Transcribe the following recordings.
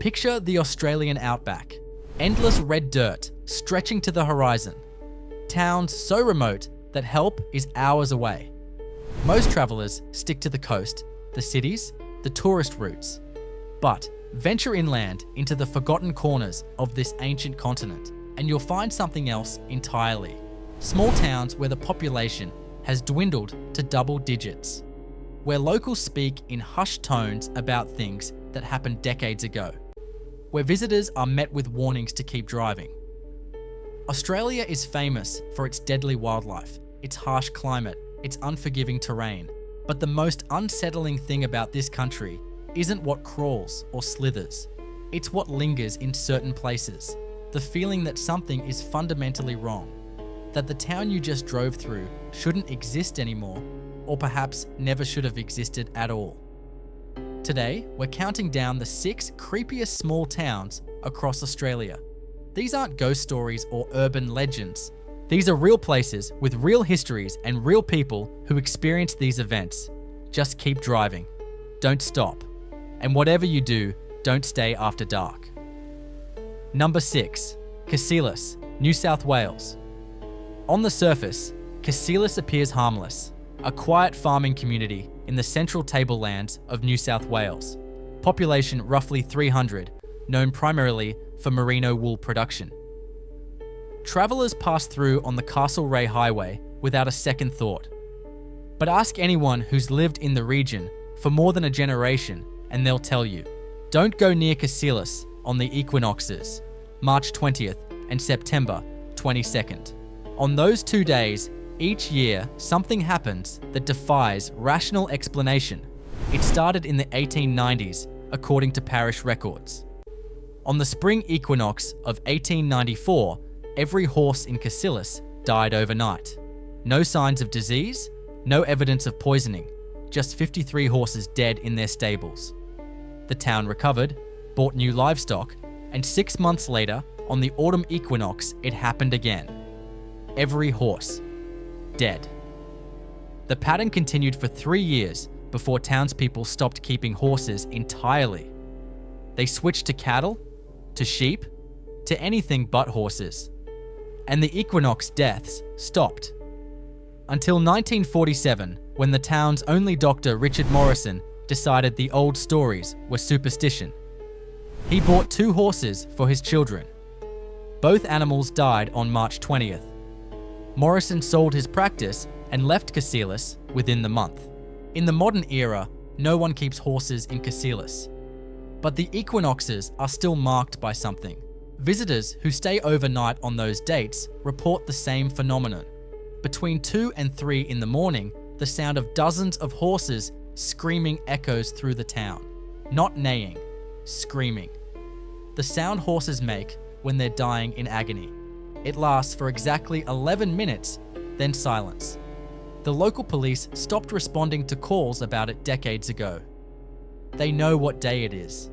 Picture the Australian outback. Endless red dirt stretching to the horizon. Towns so remote that help is hours away. Most travelers stick to the coast, the cities, the tourist routes. But venture inland into the forgotten corners of this ancient continent, and you'll find something else entirely. Small towns where the population has dwindled to double digits, where locals speak in hushed tones about things that happened decades ago, where visitors are met with warnings to keep driving. Australia is famous for its deadly wildlife, its harsh climate, its unforgiving terrain. But the most unsettling thing about this country isn't what crawls or slithers. It's what lingers in certain places. The feeling that something is fundamentally wrong. That the town you just drove through shouldn't exist anymore, or perhaps never should have existed at all. Today, we're counting down the 6 creepiest small towns across Australia. These aren't ghost stories or urban legends. These are real places with real histories and real people who experience these events. Just keep driving. Don't stop. And whatever you do, don't stay after dark. Number 6. Cassilis, New South Wales. On the surface, Cassilis appears harmless, a quiet farming community in the central tablelands of New South Wales. Population roughly 300, known primarily for merino wool production. Travellers pass through on the Castlereagh Highway without a second thought. But ask anyone who's lived in the region for more than a generation and they'll tell you, don't go near Cassilis on the equinoxes, March 20th and September 22nd. On those 2 days, each year, something happens that defies rational explanation. It started in the 1890s, according to parish records. On the spring equinox of 1894, every horse in Cassilis died overnight. No signs of disease, no evidence of poisoning, just 53 horses dead in their stables. The town recovered, bought new livestock, and 6 months later, on the autumn equinox, it happened again. Every horse dead. The pattern continued for 3 years before townspeople stopped keeping horses entirely. They switched to cattle, to sheep, to anything but horses. And the equinox deaths stopped. Until 1947, when the town's only doctor, Richard Morrison, decided the old stories were superstition. He bought 2 horses for his children. Both animals died on March 20th. Morrison sold his practice and left Cassilis within the month. In the modern era, no one keeps horses in Cassilis. But the equinoxes are still marked by something. Visitors who stay overnight on those dates report the same phenomenon. Between 2 and 3 in the morning, the sound of dozens of horses screaming echoes through the town. Not neighing, screaming. The sound horses make when they're dying in agony. It lasts for exactly 11 minutes, then silence. The local police stopped responding to calls about it decades ago. They know what day it is.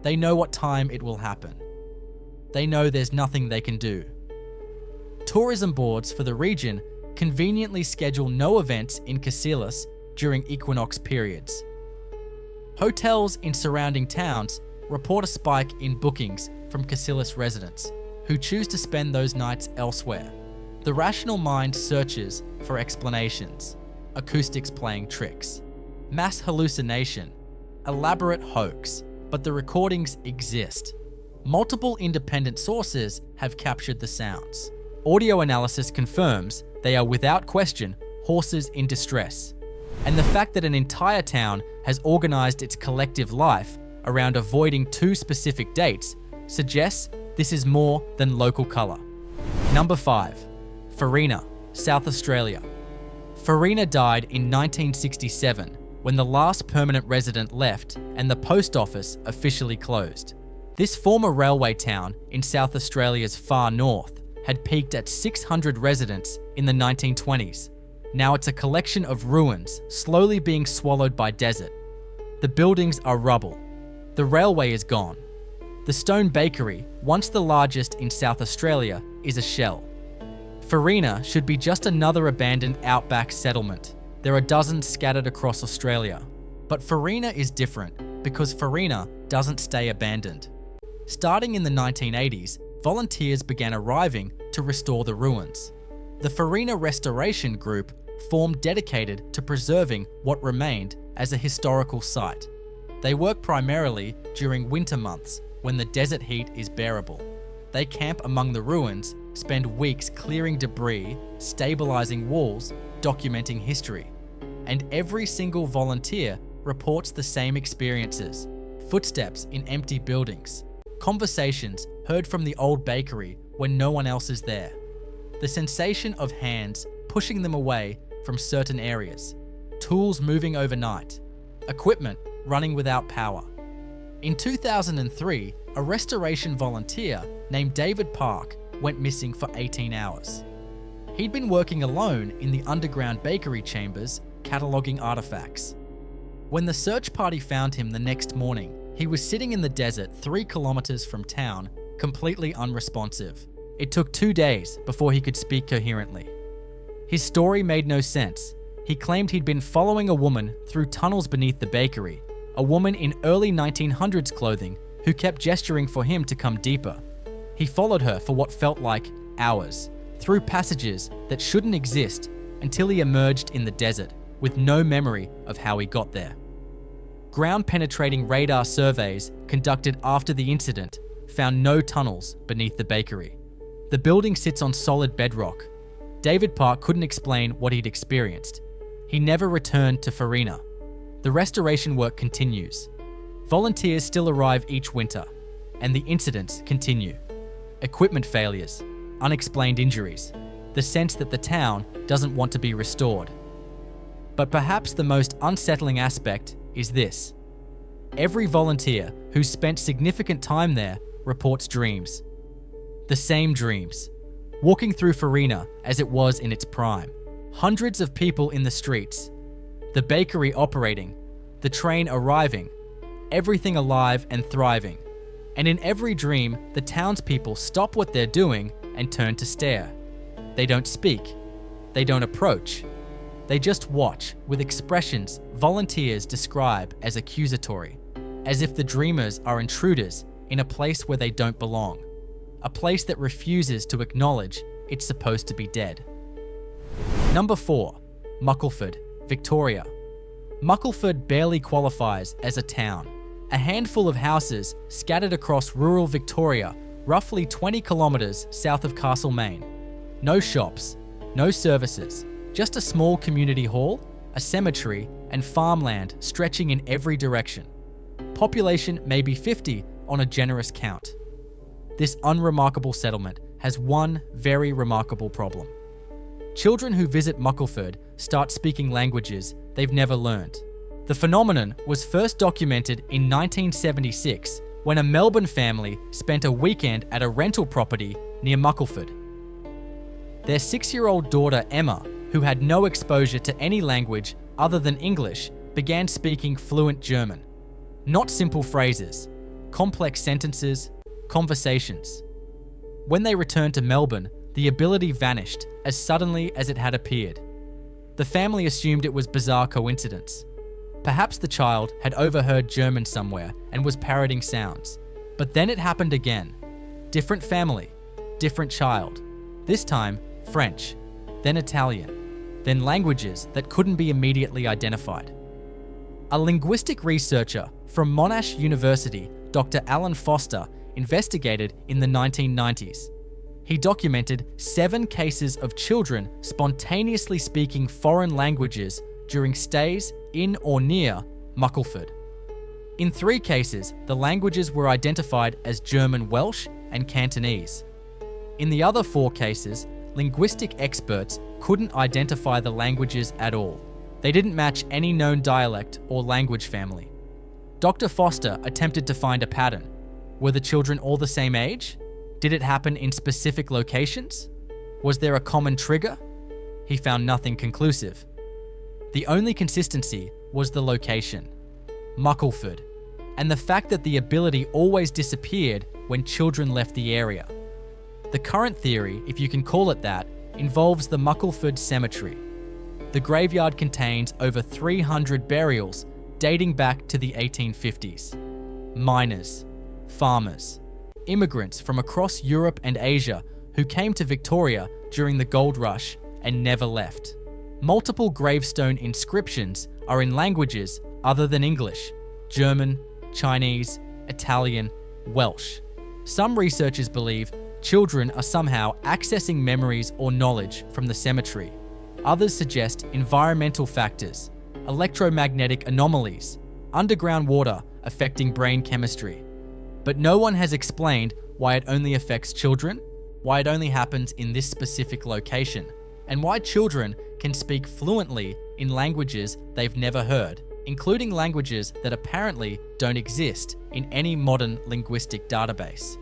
They know what time it will happen. They know there's nothing they can do. Tourism boards for the region conveniently schedule no events in Cassilis during equinox periods. Hotels in surrounding towns report a spike in bookings from Cassilis residents who choose to spend those nights elsewhere. The rational mind searches for explanations, acoustics playing tricks, mass hallucination, elaborate hoax, but the recordings exist. Multiple independent sources have captured the sounds. Audio analysis confirms they are without question horses in distress. And the fact that an entire town has organized its collective life around avoiding 2 specific dates suggests this is more than local colour. Number 5. Farina, South Australia. Farina died in 1967 when the last permanent resident left and the post office officially closed. This former railway town in South Australia's far north had peaked at 600 residents in the 1920s. Now it's a collection of ruins slowly being swallowed by desert. The buildings are rubble. The railway is gone. The stone bakery, once the largest in South Australia, is a shell. Farina should be just another abandoned outback settlement. There are dozens scattered across Australia. But Farina is different because Farina doesn't stay abandoned. Starting in the 1980s, volunteers began arriving to restore the ruins. The Farina Restoration Group formed dedicated to preserving what remained as a historical site. They work primarily during winter months when the desert heat is bearable. They camp among the ruins, spend weeks clearing debris, stabilizing walls, documenting history. And every single volunteer reports the same experiences: footsteps in empty buildings, conversations heard from the old bakery when no one else is there, the sensation of hands pushing them away from certain areas, tools moving overnight, equipment running without power. In 2003, a restoration volunteer named David Park went missing for 18 hours. He'd been working alone in the underground bakery chambers, cataloguing artifacts. When the search party found him the next morning, he was sitting in the desert 3 kilometers from town, completely unresponsive. It took 2 days before he could speak coherently. His story made no sense. He claimed he'd been following a woman through tunnels beneath the bakery, a woman in early 1900s clothing who kept gesturing for him to come deeper. He followed her for what felt like hours, through passages that shouldn't exist, until he emerged in the desert with no memory of how he got there. Ground-penetrating radar surveys conducted after the incident found no tunnels beneath the bakery. The building sits on solid bedrock. David Park couldn't explain what he'd experienced. He never returned to Farina. The restoration work continues. Volunteers still arrive each winter, and the incidents continue. Equipment failures, unexplained injuries, the sense that the town doesn't want to be restored. But perhaps the most unsettling aspect is this. Every volunteer who's spent significant time there reports dreams. The same dreams. Walking through Farina as it was in its prime. Hundreds of people in the streets. The bakery operating. The train arriving. Everything alive and thriving. And in every dream, the townspeople stop what they're doing and turn to stare. They don't speak. They don't approach. They just watch with expressions volunteers describe as accusatory, as if the dreamers are intruders in a place where they don't belong, a place that refuses to acknowledge it's supposed to be dead. Number 4, Muckleford, Victoria. Muckleford barely qualifies as a town. A handful of houses scattered across rural Victoria, roughly 20 kilometres south of Castlemaine. No shops, no services, just a small community hall, a cemetery, and farmland stretching in every direction. Population maybe 50 on a generous count. This unremarkable settlement has one very remarkable problem. Children who visit Muckleford start speaking languages they've never learned. The phenomenon was first documented in 1976 when a Melbourne family spent a weekend at a rental property near Muckleford. Their 6-year-old daughter Emma, who had no exposure to any language other than English, began speaking fluent German. Not simple phrases, complex sentences, conversations. When they returned to Melbourne, the ability vanished as suddenly as it had appeared. The family assumed it was bizarre coincidence. Perhaps the child had overheard German somewhere and was parroting sounds. But then it happened again. Different family, different child. This time, French, then Italian, then languages that couldn't be immediately identified. A linguistic researcher from Monash University, Dr. Alan Foster, investigated in the 1990s. He documented 7 cases of children spontaneously speaking foreign languages during stays in or near Muckleford. In 3 cases, the languages were identified as German Welsh and Cantonese. In the other 4 cases, linguistic experts couldn't identify the languages at all. They didn't match any known dialect or language family. Dr. Foster attempted to find a pattern. Were the children all the same age? Did it happen in specific locations? Was there a common trigger? He found nothing conclusive. The only consistency was the location, Muckleford, and the fact that the ability always disappeared when children left the area. The current theory, if you can call it that, involves the Muckleford Cemetery. The graveyard contains over 300 burials dating back to the 1850s. Miners, farmers, immigrants from across Europe and Asia who came to Victoria during the gold rush and never left. Multiple gravestone inscriptions are in languages other than English: German, Chinese, Italian, Welsh. Some researchers believe children are somehow accessing memories or knowledge from the cemetery. Others suggest environmental factors, electromagnetic anomalies, underground water affecting brain chemistry. But no one has explained why it only affects children, why it only happens in this specific location, and why children can speak fluently in languages they've never heard, including languages that apparently don't exist in any modern linguistic database.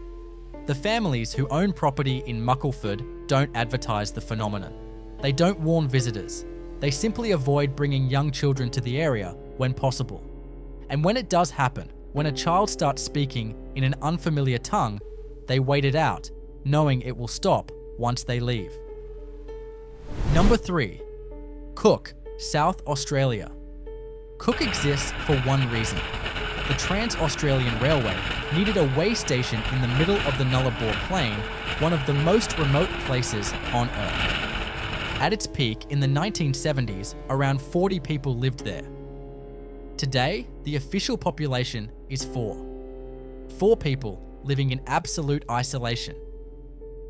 The families who own property in Muckleford don't advertise the phenomenon. They don't warn visitors. They simply avoid bringing young children to the area when possible. And when it does happen, when a child starts speaking in an unfamiliar tongue, they wait it out, knowing it will stop once they leave. Number 3. Cook, South Australia. Cook exists for one reason. The Trans-Australian Railway needed a way station in the middle of the Nullarbor Plain, one of the most remote places on Earth. At its peak in the 1970s, around 40 people lived there. Today, the official population is 4. 4 people living in absolute isolation.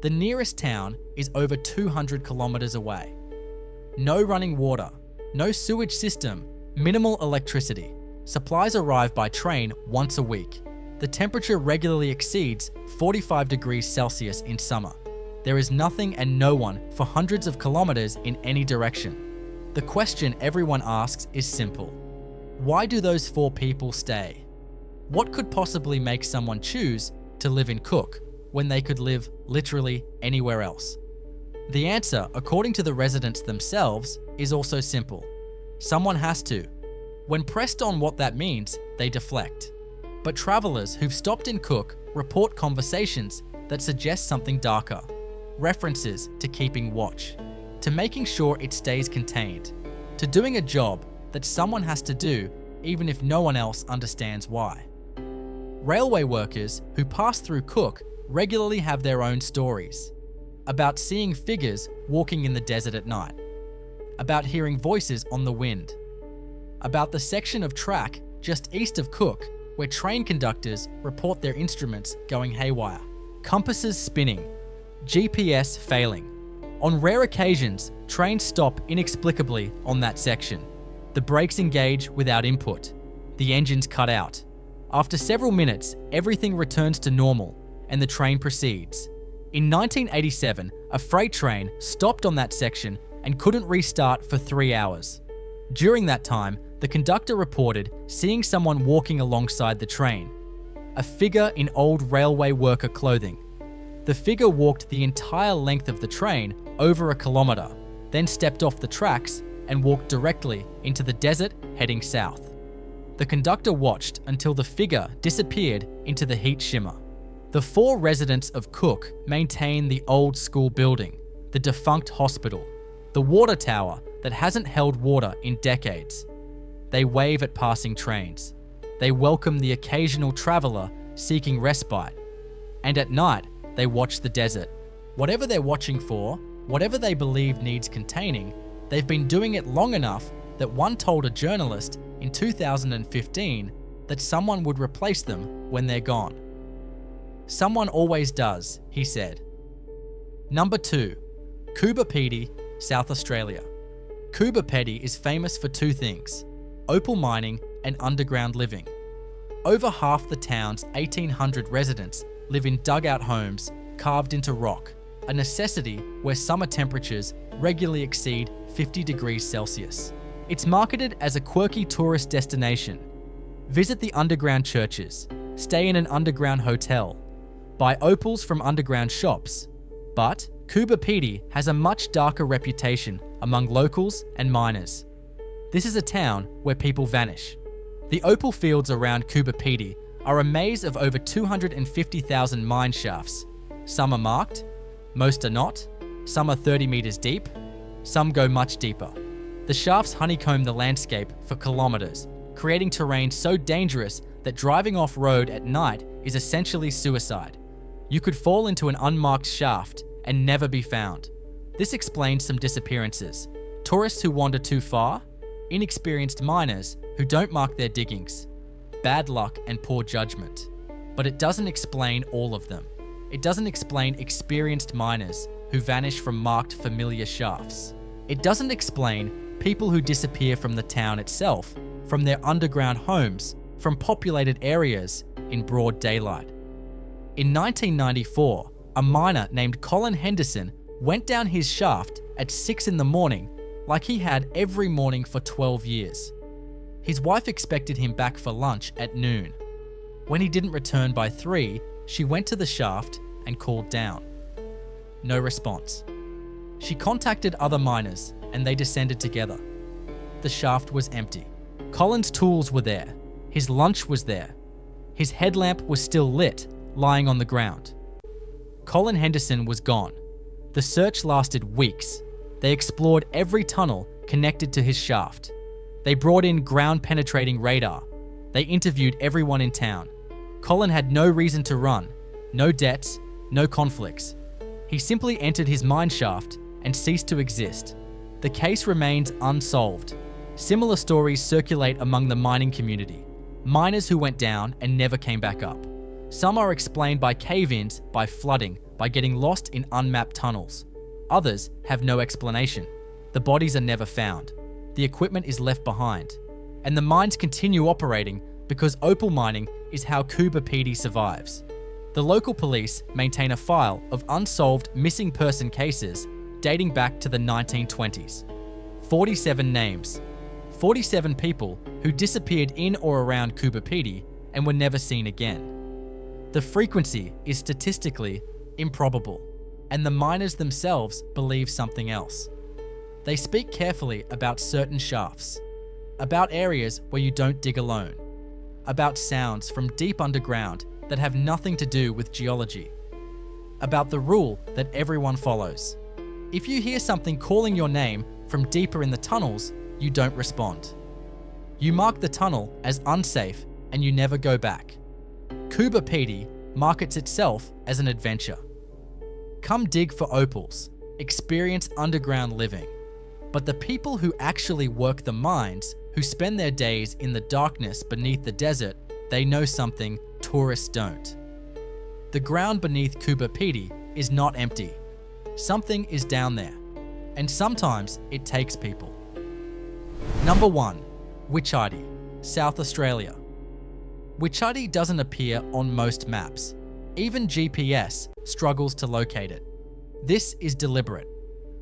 The nearest town is over 200 kilometers away. No running water, no sewage system, minimal electricity. Supplies arrive by train once a week. The temperature regularly exceeds 45 degrees Celsius in summer. There is nothing and no one for hundreds of kilometers in any direction. The question everyone asks is simple. Why do those 4 people stay? What could possibly make someone choose to live in Cook when they could live literally anywhere else? The answer, according to the residents themselves, is also simple. Someone has to. When pressed on what that means, they deflect. But travelers who've stopped in Cook report conversations that suggest something darker. References to keeping watch, to making sure it stays contained, to doing a job that someone has to do even if no one else understands why. Railway workers who pass through Cook regularly have their own stories. About seeing figures walking in the desert at night. About hearing voices on the wind. About the section of track just east of Cook where train conductors report their instruments going haywire. Compasses spinning. GPS failing. On rare occasions, trains stop inexplicably on that section. The brakes engage without input. The engines cut out. After several minutes, everything returns to normal and the train proceeds. In 1987, a freight train stopped on that section and couldn't restart for 3 hours. During that time, the conductor reported seeing someone walking alongside the train. A figure in old railway worker clothing. The figure walked the entire length of the train, over a kilometer, then stepped off the tracks and walked directly into the desert heading south. The conductor watched until the figure disappeared into the heat shimmer. The 4 residents of Cook maintain the old school building, the defunct hospital, the water tower that hasn't held water in decades. They wave at passing trains. They welcome the occasional traveler seeking respite. And at night, they watch the desert. Whatever they're watching for, whatever they believe needs containing, they've been doing it long enough that one told a journalist in 2015 that someone would replace them when they're gone. Someone always does, he said. Number 2. Coobapedy, South Australia. Coobapedy is famous for 2 things: opal mining and underground living. Over half the town's 1,800 residents live in dugout homes carved into rock, a necessity where summer temperatures regularly exceed 50 degrees Celsius. It's marketed as a quirky tourist destination. Visit the underground churches, stay in an underground hotel, buy opals from underground shops. But Coobapedy has a much darker reputation among locals and miners. This is a town where people vanish. The opal fields around Coobapedy are a maze of over 250,000 mine shafts. Some are marked, most are not, some are 30 meters deep, some go much deeper. The shafts honeycomb the landscape for kilometers, creating terrain so dangerous that driving off-road at night is essentially suicide. You could fall into an unmarked shaft and never be found. This explains some disappearances. Tourists who wander too far, inexperienced miners who don't mark their diggings, bad luck and poor judgment. But it doesn't explain all of them. It doesn't explain experienced miners who vanish from marked familiar shafts. It doesn't explain people who disappear from the town itself, from their underground homes, from populated areas in broad daylight. In 1994, a miner named Colin Henderson went down his shaft at 6 in the morning like he had every morning for 12 years. His wife expected him back for lunch at noon. When he didn't return by 3, she went to the shaft and called down. No response. She contacted other miners and they descended together. The shaft was empty. Colin's tools were there. His lunch was there. His headlamp was still lit, lying on the ground. Colin Henderson was gone. The search lasted weeks. They explored every tunnel connected to his shaft. They brought in ground-penetrating radar. They interviewed everyone in town. Colin had no reason to run, no debts, no conflicts. He simply entered his mine shaft and ceased to exist. The case remains unsolved. Similar stories circulate among the mining community. Miners who went down and never came back up. Some are explained by cave-ins, by flooding, by getting lost in unmapped tunnels. Others have no explanation. The bodies are never found. The equipment is left behind. And the mines continue operating because opal mining is how Coober Pedy survives. The local police maintain a file of unsolved missing person cases dating back to the 1920s. 47 names. 47 people who disappeared in or around Coober Pedy and were never seen again. The frequency is statistically improbable, and the miners themselves believe something else. They speak carefully about certain shafts, about areas where you don't dig alone, about sounds from deep underground that have nothing to do with geology, about the rule that everyone follows. If you hear something calling your name from deeper in the tunnels, you don't respond. You mark the tunnel as unsafe and you never go back. Coober Pedy markets itself as an adventure. Come dig for opals, experience underground living. But the people who actually work the mines, who spend their days in the darkness beneath the desert, they know something tourists don't. The ground beneath Coober Pedy is not empty. Something is down there, and sometimes it takes people. Number 1, Witti, South Australia. Witti doesn't appear on most maps. Even GPS struggles to locate it. This is deliberate.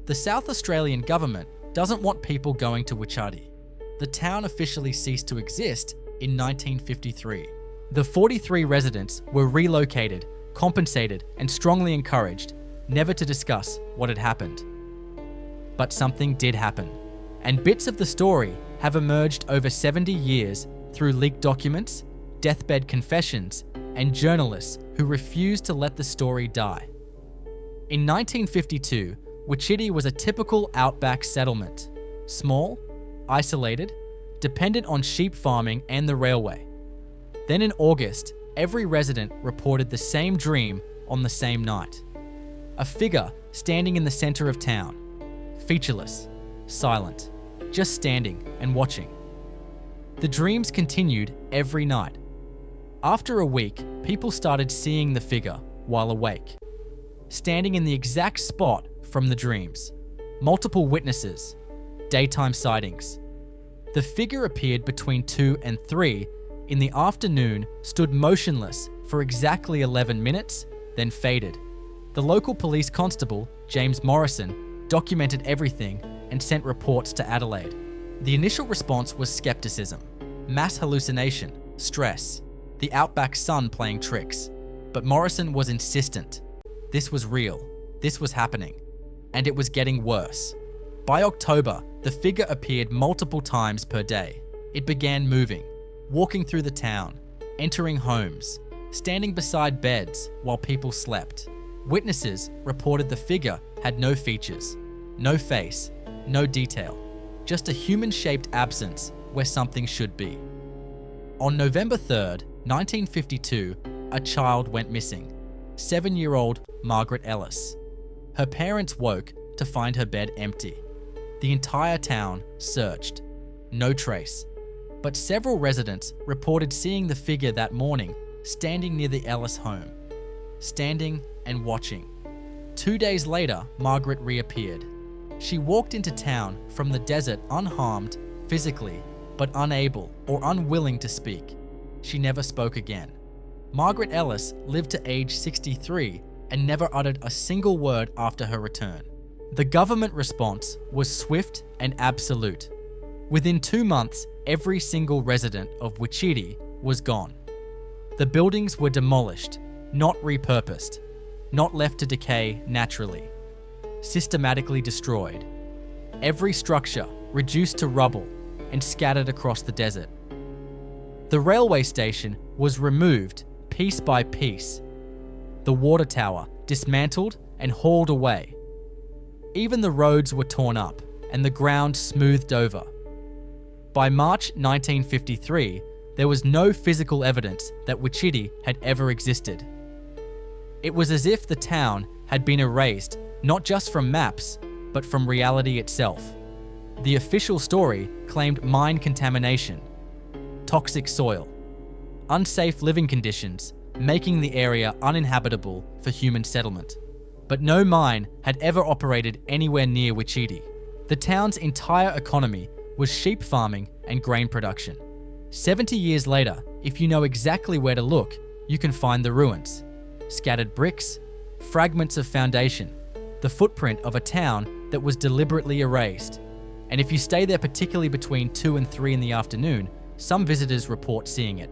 The South Australian government doesn't want people going to Witti. The town officially ceased to exist in 1953. The 43 residents were relocated, compensated, and strongly encouraged never to discuss what had happened. But something did happen, and bits of the story have emerged over 70 years through leaked documents, deathbed confessions, and journalists who refused to let the story die. In 1952, Witti was a typical outback settlement. Small, isolated, dependent on sheep farming and the railway. Then in August, every resident reported the same dream on the same night. A figure standing in the center of town. Featureless, silent, just standing and watching. The dreams continued every night. After a week, people started seeing the figure while awake, standing in the exact spot from the dreams. Multiple witnesses, daytime sightings. The figure appeared between 2 and 3 in the afternoon, stood motionless for exactly 11 minutes, then faded. The local police constable, James Morrison, documented everything and sent reports to Adelaide. The initial response was skepticism, mass hallucination, stress, the outback sun playing tricks. But Morrison was insistent. This was real. This was happening. And it was getting worse. By October, the figure appeared multiple times per day. It began moving, walking through the town, entering homes, standing beside beds while people slept. Witnesses reported the figure had no features, no face, no detail, just a human-shaped absence where something should be. On November 3rd, 1952, a child went missing. 7-year-old Margaret Ellis. Her parents woke to find her bed empty. The entire town searched. No trace. But several residents reported seeing the figure that morning standing near the Ellis home. Standing and watching. 2 days later, Margaret reappeared. She walked into town from the desert unharmed, physically, but unable or unwilling to speak. She never spoke again. Margaret Ellis lived to age 63 and never uttered a single word after her return. The government response was swift and absolute. Within 2 months, every single resident of Witti was gone. The buildings were demolished, not repurposed, not left to decay naturally, systematically destroyed. Every structure reduced to rubble and scattered across the desert. The railway station was removed piece by piece. The water tower dismantled and hauled away. Even the roads were torn up and the ground smoothed over. By March 1953, there was no physical evidence that Witti had ever existed. It was as if the town had been erased not just from maps, but from reality itself. The official story claimed mine contamination, toxic soil, unsafe living conditions, making the area uninhabitable for human settlement. But no mine had ever operated anywhere near Witti. The town's entire economy was sheep farming and grain production. 70 years later, if you know exactly where to look, you can find the ruins. Scattered bricks, fragments of foundation, the footprint of a town that was deliberately erased. And if you stay there particularly between 2 and 3 in the afternoon, some visitors report seeing it.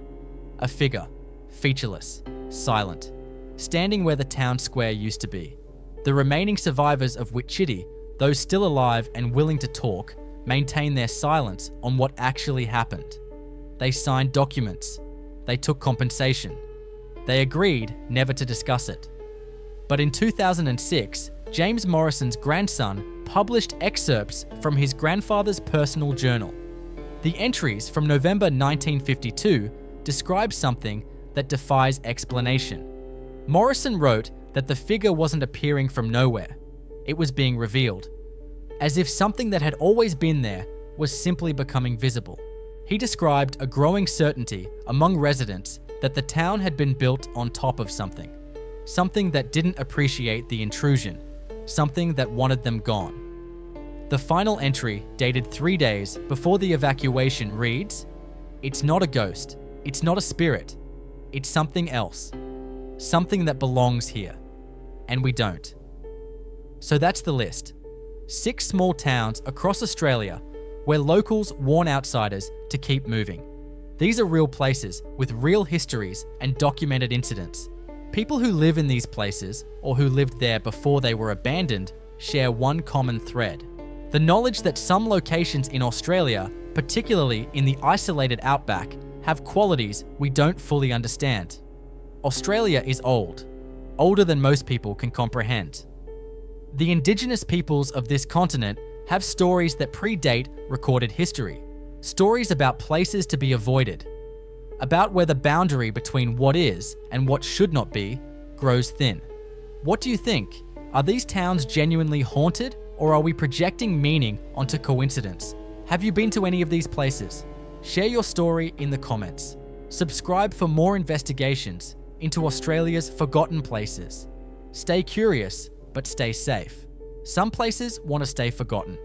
A figure, featureless, silent, standing where the town square used to be. The remaining survivors of Witti, those still alive and willing to talk, maintain their silence on what actually happened. They signed documents. They took compensation. They agreed never to discuss it. But in 2006, James Morrison's grandson published excerpts from his grandfather's personal journal. The entries from November 1952 describe something that defies explanation. Morrison wrote that the figure wasn't appearing from nowhere. It was being revealed, as if something that had always been there was simply becoming visible. He described a growing certainty among residents that the town had been built on top of something that didn't appreciate the intrusion, something that wanted them gone. The final entry, dated 3 days before the evacuation, reads, "It's not a ghost, it's not a spirit, it's something else, something that belongs here, and we don't." So that's the list. 6 small towns across Australia where locals warn outsiders to keep moving. These are real places with real histories and documented incidents. People who live in these places, or who lived there before they were abandoned, share one common thread: the knowledge that some locations in Australia, particularly in the isolated outback, have qualities we don't fully understand. Australia is old, older than most people can comprehend. The indigenous peoples of this continent have stories that predate recorded history, stories about places to be avoided, about where the boundary between what is and what should not be grows thin. What do you think? Are these towns genuinely haunted, or are we projecting meaning onto coincidence? Have you been to any of these places? Share your story in the comments. Subscribe for more investigations into Australia's forgotten places. Stay curious, but stay safe. Some places want to stay forgotten.